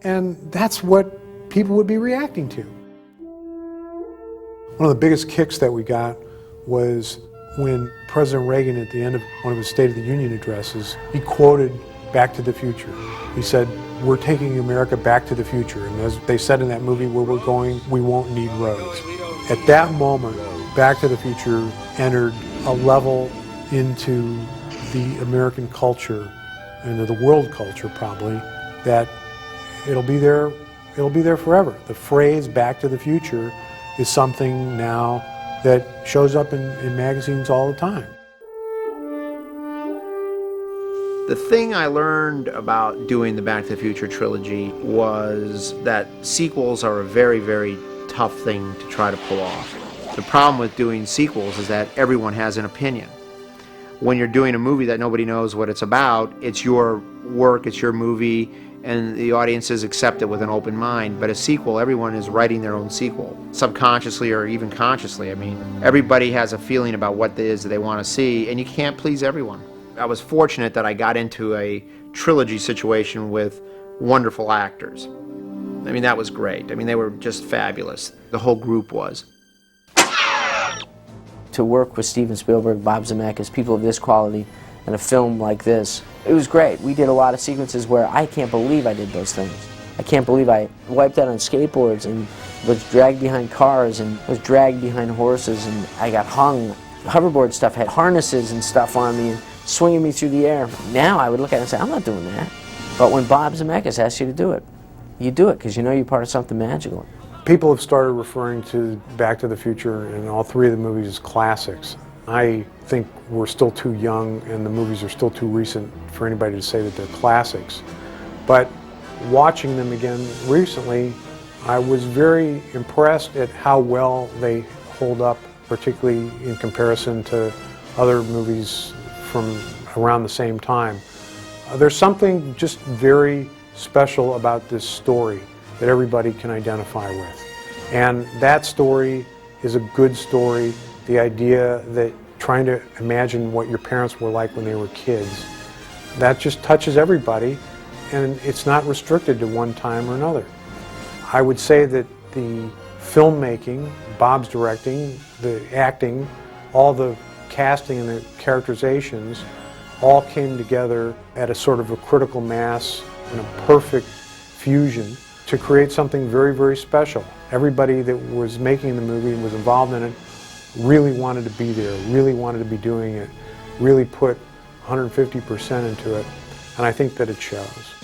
and that's what people would be reacting to. One of the biggest kicks that we got was when President Reagan, at the end of one of his State of the Union addresses, he quoted Back to the Future. He said, "We're taking America back to the future, and as they said in that movie, where we're going, we won't need roads." At that moment, Back to the Future entered a level into the American culture, into the world culture probably, that it'll be there forever. The phrase Back to the Future is something now that shows up in magazines all the time. The thing I learned about doing the Back to the Future trilogy was that sequels are a very, very tough thing to try to pull off. The problem with doing sequels is that everyone has an opinion. When you're doing a movie that nobody knows what it's about, it's your work, it's your movie, and the audiences accept it with an open mind. But a sequel, everyone is writing their own sequel, subconsciously or even consciously. I mean, everybody has a feeling about what it is that they want to see, and you can't please everyone. I was fortunate that I got into a trilogy situation with wonderful actors. I mean, that was great. I mean, they were just fabulous. The whole group was. To work with Steven Spielberg, Bob Zemeckis, people of this quality, in a film like this, it was great. We did a lot of sequences where I can't believe I did those things. I can't believe I wiped out on skateboards and was dragged behind cars and was dragged behind horses, and I got hung. Hoverboard stuff had harnesses and stuff on me and swinging me through the air. Now I would look at it and say, I'm not doing that. But when Bob Zemeckis asks you to do it, you do it because you know you're part of something magical. People have started referring to Back to the Future and all three of the movies as classics. I think we're still too young and the movies are still too recent for anybody to say that they're classics. But watching them again recently, I was very impressed at how well they hold up, particularly in comparison to other movies from around the same time. There's something just very special about this story that everybody can identify with. And that story is a good story. The idea that trying to imagine what your parents were like when they were kids, that just touches everybody, and it's not restricted to one time or another. I would say that the filmmaking, Bob's directing, the acting, all the casting and the characterizations all came together at a sort of a critical mass and a perfect fusion to create something very, very special. Everybody that was making the movie and was involved in it really wanted to be there, really wanted to be doing it, really put 150% into it, and I think that it shows.